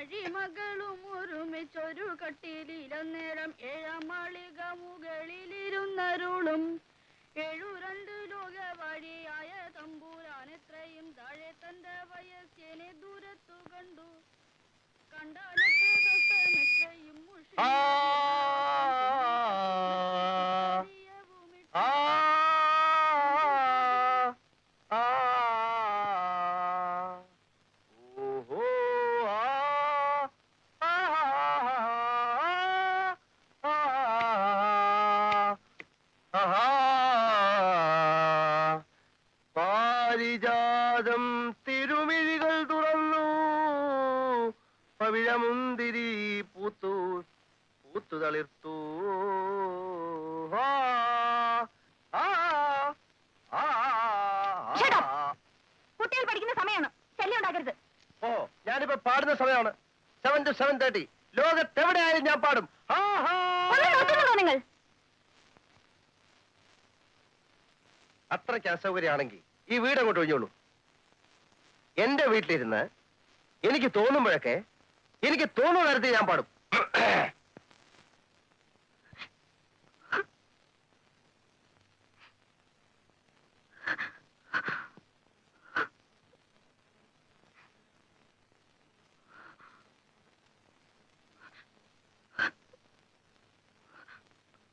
അഴിമകളും ഒരുമിച്ചൊരു കട്ടിലിലന്നേരം ഏഴമാളിക മുകളിലിരുന്നരുളും 72 ലോക വഴിയായ തമ്പൂരാൻ എത്രയും താഴെ തന്റെ വയസ്സിനെ ദൂരത്തു കണ്ടു. കണ്ടാലത്തെ കഷ്ടമെത്രയും പാരിജാതം തിരുമിഴികൾ തുറന്നു പവിഴമുന്തിരി പൂത്തു പൂത്തു തളിർത്തു. കുട്ടികൾ പഠിക്കുന്ന സമയമാണ്, ശല്യം ഉണ്ടാക്കരുത്. ഓ, ഞാനിപ്പോ പാടുന്ന സമയമാണ്. 7 to 7:30 ലോകത്തെവിടെയായാലും ഞാൻ പാടും. നിങ്ങൾ അത്രയ്ക്ക് അസൗകര്യമാണെങ്കിൽ ഈ വീട് അങ്ങോട്ട് ഒഴിഞ്ഞോളൂ. എന്റെ വീട്ടിലിരുന്ന് എനിക്ക് തോന്നുമ്പോഴൊക്കെ എനിക്ക് തോന്നുന്ന തരത്തിൽ ഞാൻ പാടും.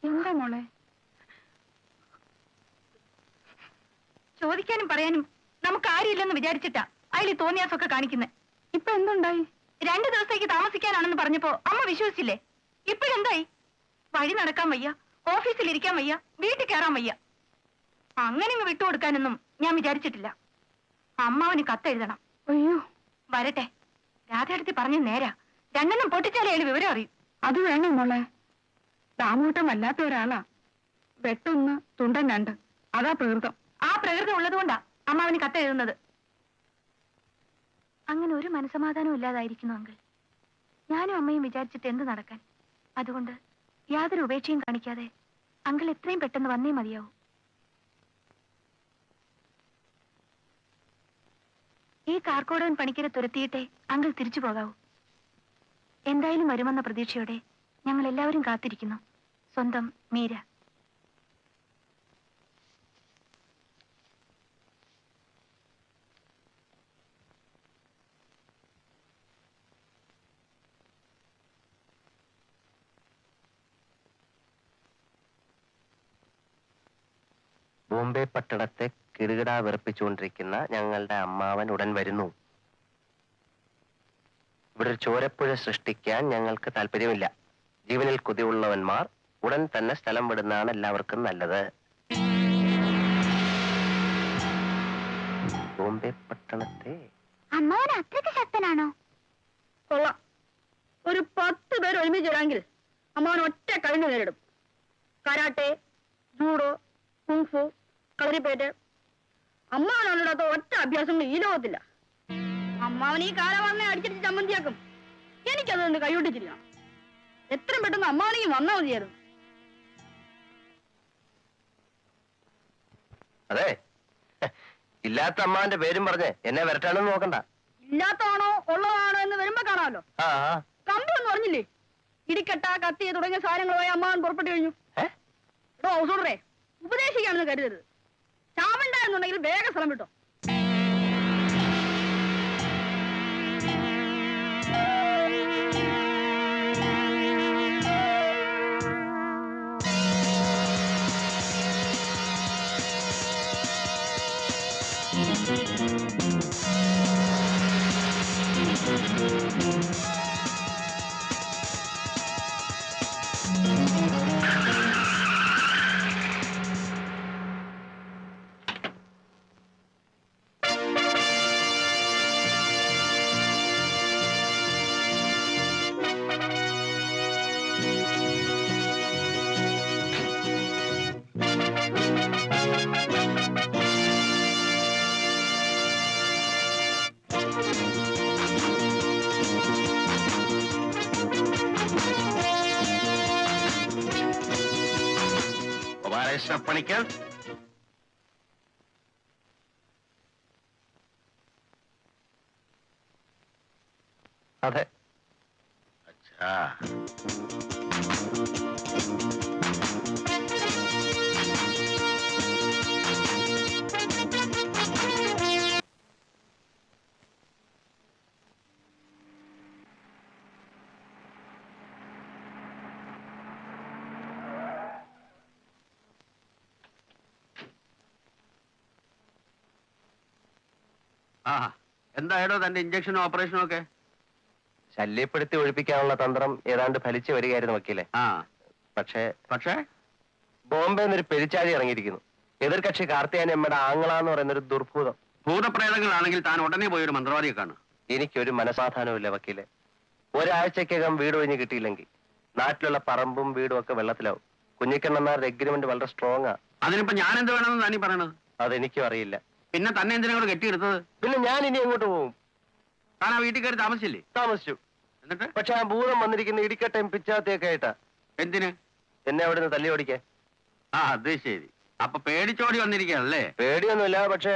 എന്താ മോളെ? ചോദിക്കാനും പറയാനും നമുക്ക് ആരുമില്ലെന്ന് വിചാരിച്ചിട്ടാ അയാൾ തോന്നിയാസൊക്കെ കാണിക്കുന്നത്. ഇപ്പൊ എന്തുണ്ടായി? 2 ദിവസത്തേക്ക് താമസിക്കാനാണെന്ന് പറഞ്ഞപ്പോ അമ്മ വിശ്വസിച്ചില്ലേ? ഇപ്പോഴെന്തായി? വഴി നടക്കാൻ വയ്യ, ഓഫീസിൽ ഇരിക്കാൻ വയ്യ, വീട്ടിൽ കയറാൻ വയ്യ. അങ്ങനെ ഇങ്ങ് വിട്ടുകൊടുക്കാനൊന്നും ഞാൻ വിചാരിച്ചിട്ടില്ല. അമ്മാവന് കത്തെഴുതണം. അയ്യോ, വരട്ടെ. രാധയെടുത്ത് പറഞ്ഞ നേരാ. 2 പൊട്ടിച്ചാലേ അയാൾ വിവരം അറിയും. അത് വേണം മോളെ. താമൂട്ടം വല്ലാത്ത ഒരാളാ. വെട്ടൊന്ന് തുണ്ടൻ 2. അതാ പ്രകൃതം. ആ പ്രകൃതം ഉള്ളതുകൊണ്ടാ അമ്മാവന് കത്തെഴുതുന്നത്. അങ്ങനെ ഒരു മനസമാധാനവും ഇല്ലാതായിരിക്കുന്നു അങ്കിൾ. ഞാനും അമ്മയും വിചാരിച്ചിട്ട് എന്ത് നടക്കാൻ? അതുകൊണ്ട് യാതൊരു ഉപേക്ഷയും കാണിക്കാതെ അങ്കിൾ എത്രയും പെട്ടെന്ന് വന്നേ മതിയാവൂ. ഈ കാർക്കോടകൻ പണിക്കരെ തുരത്തിയിട്ടേ അങ്കിൾ തിരിച്ചു പോകാവൂ. എന്തായാലും വരുമെന്ന പ്രതീക്ഷയോടെ ഞങ്ങൾ എല്ലാവരും കാത്തിരിക്കുന്നു. സ്വന്തം മീര. ബോംബെ പട്ടണത്തെ കിടുകിടാ വിറപ്പിച്ചുകൊണ്ടിരിക്കുന്ന ഞങ്ങളുടെ അമ്മാവൻ ഉടൻ വരുന്നു. ഇവിടെ ഒരു ചോരപ്പുഴ സൃഷ്ടിക്കാൻ ഞങ്ങൾക്ക് താല്പര്യമില്ല. ജീവനിൽ കൊതിയുള്ളവന്മാർ ഉടൻ തന്നെ സ്ഥലം വിടുന്നതാണ് എല്ലാവർക്കും നല്ലത്. ബോംബെ പട്ടണത്തെ അമ്മാവൻ അത്രയ്ക്ക് ശക്തനാണോ? കൊള്ളാം. ഒരു 10 പേര് ഒരുമിച്ചിടാമെങ്കിൽ അമ്മാവൻ ഒറ്റ കഴിഞ്ഞു നേരിടും. Karate, judo, kung fu, kalaripayattu. അമ്മാവനല്ലാത്ത ഒറ്റ അഭ്യാസങ്ങൾ ഈ ലോകത്തില്ല. അമ്മാവൻ ഈ കാലവർണ്ണെ അടിച്ചിട്ട് ചമ്മന്തിയാക്കും. എനിക്കതുകൊണ്ട് കൈയൊട്ടിച്ചില്ല. എത്രയും പെട്ടെന്ന് അമ്മാവനെയും വന്നാൽ മതിയായിരുന്നു. അതെ, ഇല്ലാത്ത അമ്മാവന്റെ പേരും പറഞ്ഞ് എന്നെ വരട്ടാണെന്ന് നോക്കണ്ട. ഇല്ലാത്തതാണോ ഉള്ളതാണോ എന്ന് വരുമ്പോ കാണാമല്ലോ. കമ്പി ഒന്നും പറഞ്ഞില്ലേ? ഇടിക്കട്ട, കത്തി തുടങ്ങിയ സാധനങ്ങളുമായി അമ്മാവൻ പുറപ്പെട്ടു കഴിഞ്ഞു. ഹൗസോടറെ ഉപദേശിക്കാണെന്ന് കരുതരുത്. ചാവണ്ടായിരുന്നുണ്ടെങ്കിൽ വേഗം സ്ഥലം വിട്ടോ. പണിക്കർ, അതെ, ആ ആ എന്തായാലോ തന്റെ ഇഞ്ചക്ഷനും ഓപ്പറേഷനും ഒക്കെ? ശല്യപ്പെടുത്തി ഒഴിപ്പിക്കാനുള്ള തന്ത്രം ഏതാണ്ട് ഫലിച്ചു വരികയായിരുന്നു വക്കീലെ. ആ പക്ഷേ പക്ഷേ ബോംബെ എന്നൊരു പെരിച്ചാഴി ഇറങ്ങിയിരിക്കുന്നു. എതിർകക്ഷി കാർത്തിയാനിയമ്മയുടെ ആങ്ങളാന്ന് പറയുന്നൊരു ദുർഭൂതം. ഭൂതപ്രേതങ്ങളാണെങ്കിൽ താൻ ഉടനെ പോയി ഒരു മന്ത്രവാദിയെ കാണും. എനിക്കൊരു മനസാധാനവുമില്ല വക്കീലെ. ഒരാഴ്ചക്കകം വീട് ഒഴിഞ്ഞ് കിട്ടിയില്ലെങ്കിൽ നാട്ടിലുള്ള പറമ്പും വീടും ഒക്കെ വെള്ളത്തിലാവും. കുഞ്ഞിക്കണ്ണന്മാരുടെ എഗ്രിമെന്റ് വളരെ സ്ട്രോങ് ആ. അതിനിപ്പോ ഞാൻ എന്ത് വേണമെന്ന് താനീ പറയണത്? അതെനിക്കും അറിയില്ല. പിന്നെ തന്നെ എന്തിനാ കൂടെ കെട്ടിയെടുത്തത്? പിന്നെ ഞാൻ ഇനി എങ്ങോട്ട് പോകും? താൻ ആ വീട്ടിൽ കയറി താമസിച്ചില്ലേ? താമസിച്ചു. എന്നിട്ട് പക്ഷെ ആ ഭൂതം വന്നിരിക്കുന്ന ഇടിക്കട്ടയും പിച്ചാത്തിയൊക്കെ ആയിട്ടാ എന്തിന് എന്നെ അവിടെ നിന്ന് തല്ലി ഓടിക്കാൻ. ആ അത് ശരി. അപ്പൊ പേടിച്ചോടി വന്നിരിക്കുകയല്ലേ? പേടിയൊന്നുമില്ല, പക്ഷേ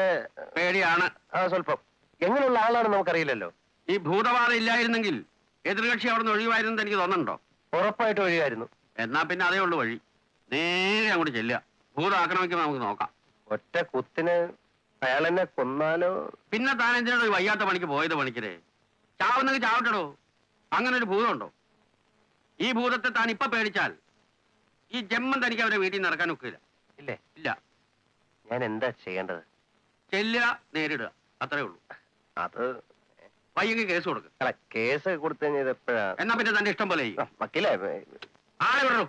പേടിയാണ്. സ്വല്പം. എങ്ങനെയുള്ള ആളാണെന്ന് നമുക്കറിയില്ലല്ലോ. ഈ ഭൂതബാധ ഇല്ലായിരുന്നെങ്കിൽ എതിർകക്ഷി അവിടെ നിന്ന് ഒഴിവായിരുന്നു എനിക്ക് തോന്നുന്നുണ്ടോ? ഉറപ്പായിട്ട് ഒഴിയായിരുന്നു. എന്നാ പിന്നെ അതേ ഉള്ളു വഴി. നേരെ അങ്ങോട്ട് ചെല്ലുക. ഭൂതം ആക്രമിക്കുമ്പോ നമുക്ക് നോക്കാം. ഒറ്റ കുത്തിന് അയാൾ എന്നെ കൊന്നാലോ? പിന്നെ താൻ എന്തിനാണോ ഈ വയ്യാത്ത പണിക്ക് പോയത്? പണിക്കരെ ചാവുന്നെങ്കിൽ ചാവട്ടടോ. അങ്ങനെ ഒരു ഭൂതമുണ്ടോ? ഈ ഭൂതത്തെ താൻ ഇപ്പൊ പേടിച്ചാൽ ഈ ജന്മം തനിക്ക് അവരെ വീട്ടിൽ നിന്ന് ഇറക്കാൻ ഒക്കില്ല. ഇല്ലേ? ഇല്ല. ഞാൻ എന്താ ചെയ്യേണ്ടത്? ചെല്ലുക, നേരിടുക, അത്രേ ഉള്ളൂ. അത് വയ്യെങ്കിൽ കേസ് കൊടുക്കുക. അല്ല, കേസ് കൊടുത്തു കഴിഞ്ഞത് എപ്പോഴാ? എന്നാ പിന്നെ തന്റെ ഇഷ്ടം പോലെ ചെയ്യും. വക്കീലേ, ആളെ വിടൂ.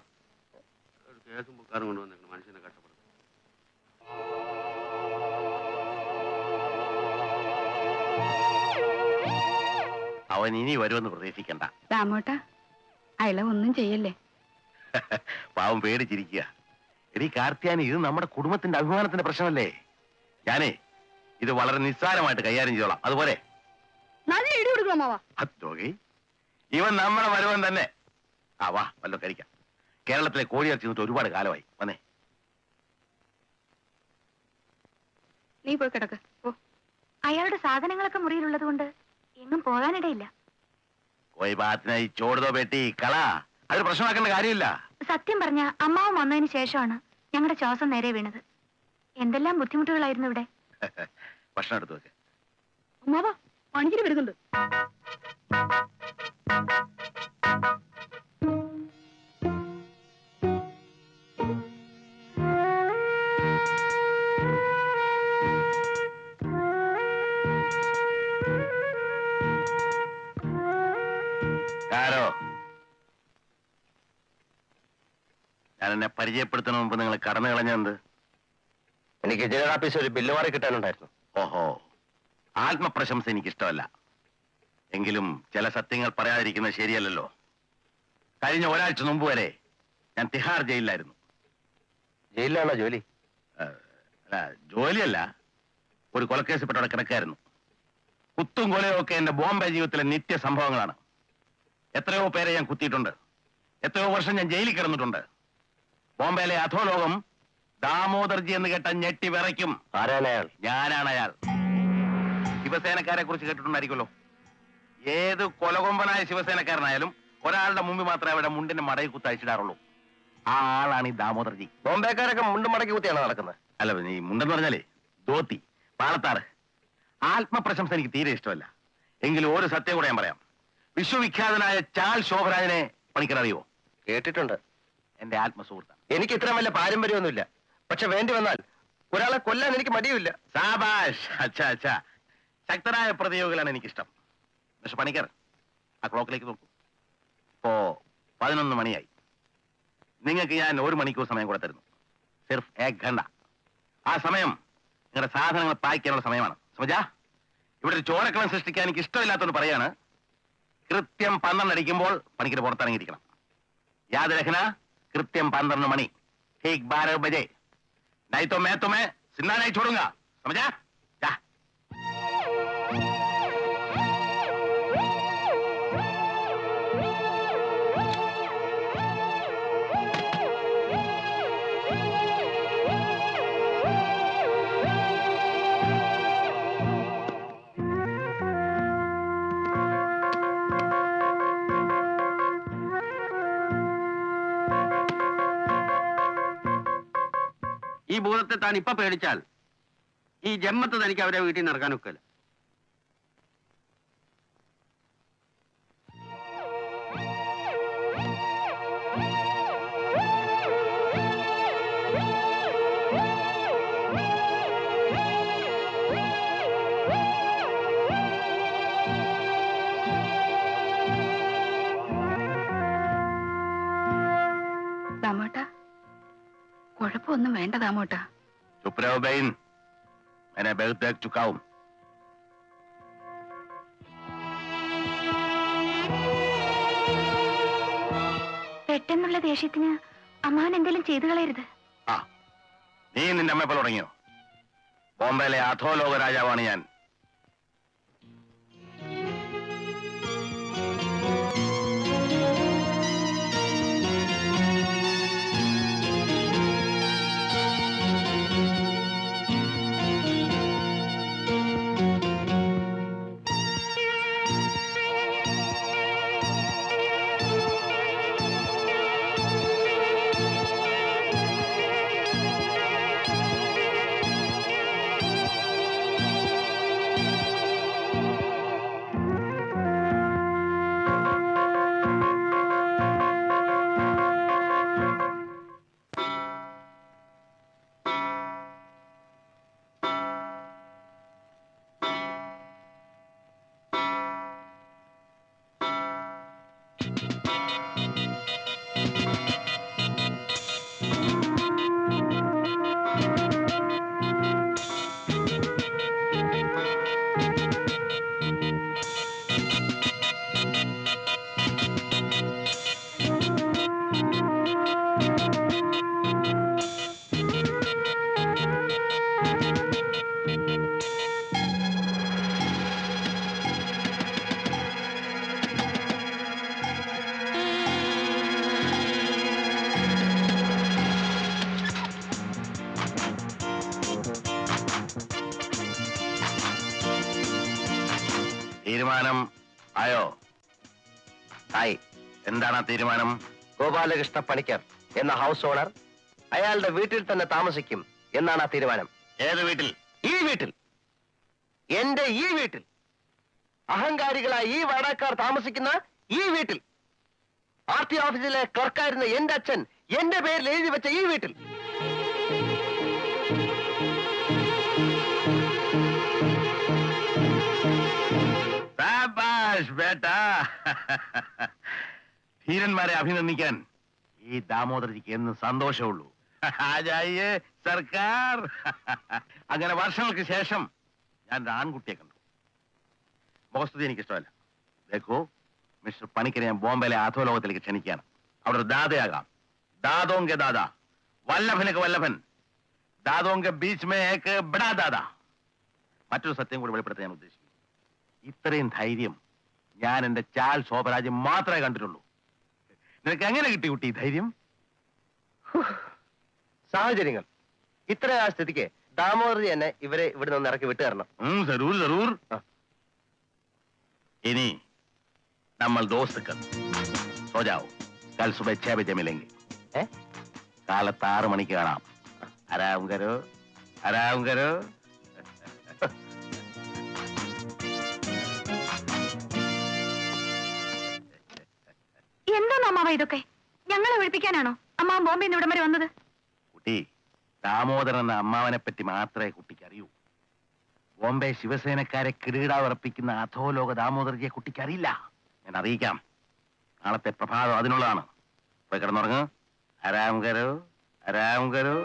കേസും ബുക്കാരും കൊണ്ടുവന്നിട്ടുണ്ട് മനുഷ്യനെ കഷ്ടപ്പെടും. അവൻ ഇനി വരുമെന്ന് പ്രതീക്ഷിക്കണ്ട. രാമോട്ട, അയാളെ ഒന്നും ചെയ്യല്ലേ. പാവം പേടിച്ചിരിക്കുക. എടീ കാർത്തിയാനി, ഇത് നമ്മുടെ കുടുംബത്തിന്റെ അഭിമാനത്തിന്റെ പ്രശ്നമല്ലേ? ഞാനേ ഇത് വളരെ നിസ്സാരമായിട്ട് കൈകാര്യം ചെയ്തോളാം. അതുപോലെ നല്ല ഇടി കൊടുക്കണം മാവാ. അത്തോകി ഇവൻ നമ്മുടെ വരുവൻ തന്നെ. ആ വാ, വല്ലോ കഴിക്കാം. കേരളത്തിലെ കോഴിയിറച്ചി നിന്നിട്ട് ഒരുപാട് കാലമായി. വന്നേ. നീ പോയി കിടക്ക്. ഓ, അയാളുടെ സാധനങ്ങളൊക്കെ മുറിയിലുള്ളത് കൊണ്ട് എങ്ങും പോകാനിടയില്ല. കോയി ബാത്തിനായി ചോടുതോ പെട്ടി കള. അതൊരു പ്രശ്നമാക്കേണ്ട കാര്യമില്ല. സത്യം പറഞ്ഞ അമ്മാവൻ വന്നതിന് ശേഷമാണ് ഞങ്ങളുടെ ശ്വാസം നേരെ വീണത്. എന്തെല്ലാം ബുദ്ധിമുട്ടുകളായിരുന്നു ഇവിടെ. ഭക്ഷണം എടുത്തു വെക്ക്. അമ്മാവാ, പണിക്കിന് വരുന്നുണ്ട്. ആരോ ഞാൻ എന്നെ പരിചയപ്പെടുത്തുന്ന മുമ്പ് നിങ്ങൾ കടന്നു കളഞ്ഞെന്ത്? എനിക്ക് ജനറൽ ഓഫീസിൽ ഒരു ബില്ല് മാറി കിട്ടാനുണ്ടായിരുന്നു. ഓഹോ, ആത്മപ്രശംസ എനിക്കിഷ്ടമല്ല. എങ്കിലും ചില സത്യങ്ങൾ പറയാതിരിക്കുന്നത് ശരിയല്ലല്ലോ. കഴിഞ്ഞ ഒരാഴ്ച മുമ്പ് വരെ ഞാൻ തിഹാർ ജയിലിലായിരുന്നു. ജയിലിലാണോ ജോലി? അല്ല, ജോലിയല്ല, ഒരു കൊലക്കേസിൽപ്പെട്ട അവിടെ കിടക്കായിരുന്നു. കുത്തും കൊലയും ഒക്കെ എന്റെ ബോംബെ ജീവിതത്തിലെ നിത്യ സംഭവങ്ങളാണ്. എത്രയോ പേരെ ഞാൻ കുത്തിയിട്ടുണ്ട്. എത്രയോ വർഷം ഞാൻ ജയിലിൽ കിടന്നിട്ടുണ്ട്. ബോംബെയിലെ അധോലോകം ദാമോദർജി എന്ന് കേട്ട ഞെട്ടി വിറയ്ക്കും. ആരാണ് അയാൾ? ഞാനാണ് അയാൾ. ശിവസേനക്കാരെ കുറിച്ച് കേട്ടിട്ടുണ്ടായിരിക്കുമല്ലോ. ഏത് കൊലകൊമ്പനായ ശിവസേനക്കാരനായാലും ഒരാളുടെ മുമ്പിൽ മാത്രമേ അവിടെ മുണ്ടിന്റെ മടയിൽ കുത്തി അയച്ചിടാറുള്ളൂ. ആ ആളാണ് ഈ ദാമോദർജി. ബോംബെക്കാരൊക്കെ മുണ്ടും മടക്കി കുത്തിയാണോ നടക്കുന്നത്? അല്ല, ഈ മുണ്ടെന്ന് പറഞ്ഞാലേ ധോത്തി, പാളത്താറ്. ആത്മപ്രശംസ എനിക്ക് തീരെ ഇഷ്ടമല്ല. എങ്കിലും ഒരു സത്യം കൂടെ ഞാൻ പറയാം. വിശ്വവിഖ്യാതനായ ചാൾ ശോഭരാജനെ പണിക്കറിയോ? കേട്ടിട്ടുണ്ട്. എന്റെ ആത്മസുഹൃത്താണ്. എനിക്ക് ഇത്ര വലിയ പാരമ്പര്യമൊന്നുമില്ല. പക്ഷെ വേണ്ടി വന്നാൽ ഒരാളെ കൊല്ലാൻ എനിക്ക് മടിയുമില്ല. സാബാഷ്. അച്ഛാ അച്ഛാ, ശക്തരായ പ്രതിയോഗികളാണ് എനിക്കിഷ്ടം. പക്ഷെ പണിക്കർ, ആ ക്ലോക്കിലേക്ക് നോക്കൂ. ഇപ്പോ 11 മണിയായി. നിങ്ങൾക്ക് ഞാൻ 1 മണിക്കൂർ സമയം കൂടെ തരുന്നു. സിർഫ് 1 ഘണ്ട. ആ സമയം നിങ്ങളുടെ സാധനങ്ങൾ പാക്ക് ചെയ്യാനുള്ള സമയമാണ്. സമജാ? ഇവിടെ ഒരു ചോരക്കളം സൃഷ്ടിക്കാൻ എനിക്ക് ഇഷ്ടമില്ലാത്തതെന്ന് പറയാണ്. കൃത്യം 12 അടിക്കുമ്പോൾ പണിക്കർ പുറത്തിറങ്ങിയിരിക്കണം. യാദ് രഖന, കൃത്യം 12 മണി. ठीक 12 बजे. नहीं तो मैं तुम्हें जिंदा नहीं छोड़ूंगा. समझा? जा. ഈ ഭൂതത്തെ താൻ ഇപ്പൊ പേടിച്ചാൽ ഈ ജന്മത്ത് തനിക്ക് അവരെ വീട്ടിൽ നിന്ന് ഇറക്കാൻ ഒക്കില്ല. ദാമോട്ടാ, കുഴപ്പമൊന്നും വേണ്ട ദാമോട്ടാ. चुप रहो बहन, मैंने बहुत देख चुका हूं. പെട്ടെന്നുള്ള ദേഷ്യത്തിന് അമ്മാവൻ എന്തെങ്കിലും ചെയ്തു കളയരുത്. ആ, നീ നിന്റെ അമ്മ പോലെ തുടങ്ങിയോ? ബോംബെയിലെ അധോലോക രാജാവാണ് ഞാൻ. തീരുമാനം ആയോ? ആയി. എന്താണ് ആ തീരുമാനം? ഗോപാലകൃഷ്ണ പണിക്കർ എന്ന ഹൗസ് ഓണർ അയാളുടെ വീട്ടിൽ തന്നെ താമസിക്കും എന്നാണ് ആ തീരുമാനം. ഏത് വീട്ടിൽ? ഈ വീട്ടിൽ, എന്റെ ഈ വീട്ടിൽ, അഹങ്കാരികളായ ഈ വാടകക്കാർ താമസിക്കുന്ന ഈ വീട്ടിൽ, RT ഓഫീസിലെ ക്ലർക്കായിരുന്ന എന്റെ അച്ഛൻ എന്റെ പേരിൽ എഴുതി വെച്ച ഈ വീട്ടിൽ. ശാബാഷ് ബേട്ടാ. ധീരന്മാരെ അഭിനന്ദിക്കാൻ ഈ ദാമോദരജിക്ക് എന്ന് സന്തോഷമുള്ളൂ. ആജായേ സർക്കാർ. അങ്ങനെ വർഷങ്ങൾക്ക് ശേഷം ഞാൻ ഒരു ആൺകുട്ടിയെ കണ്ടു. മുഖസ്തുതി എനിക്ക് ഇഷ്ടമല്ല. ദേഖോ, മിസ്റ്റർ പണിക്കരെ ഞാൻ ബോംബെയിലെ അധോലോകത്തിലേക്ക് ക്ഷണിക്കുകയാണ്. അവിടെ ഒരു ദാദയാകാം. ദാദോങ്കെ ദാദ, വല്ലഭനക്ക് വല്ലഭൻ, ദാദോങ്കെ ബീച്ച് മേ ഏക് ബഡാ ദാദ. മറ്റൊരു സത്യം കൂടി വെളിപ്പെടുത്താൻ ഞാൻ ഉദ്ദേശിക്കുന്നു. ഇത്രയും ധൈര്യം ഞാൻ എന്റെ ചാൽ ശോഭരാജ് മാത്രമേ കണ്ടിട്ടുള്ളൂ. നിനക്ക് എങ്ങനെ കിട്ടി കുട്ടി ധൈര്യം? സാഹചര്യങ്ങൾ. ഇത്ര ആ സ്ഥിതിക്ക് ദാമോദരജി എന്നെ ഇവരെ ഇവിടെ നിന്ന് ഇറക്കി വിട്ടു തരണം. ജറൂർ ജറൂർ. ആ. ഇനി നമ്മൾ ദോസ്തുക്കൾ സോജാവോ. കൽ സുബഹ 6 ബജെ മിലെംഗെ. കാലത്ത് 6 മണിക്ക് കാണാം. ആരാം കരോ, ആരാം കരോ. എന്താ അമ്മാവ ഇതൊക്കെ? ഞങ്ങളെ ഒഴിപ്പിക്കാനാണോ അമ്മാവൻ ബോംബെയിൽ നിന്ന് ഇവിടം വരെ വന്നത്? കുട്ടി, ദാമോദരൻ എന്ന അമ്മാവനെ പറ്റി മാത്രമേ കുട്ടിക്ക് അറിയൂ. ബോംബെ ശിവസേനക്കാരെ കിരീടാവർപ്പിക്കുന്ന അധോലോക ദാമോദരജിയെ കുട്ടിക്ക് അറിയില്ല. ഞാൻ അറിയിക്കാം. നാളത്തെ പ്രഭാതം അതിനുള്ളതാണ്. പോയി കിടന്നുറങ്ങ്. ആരാം കരോ, ആരാം കരോ.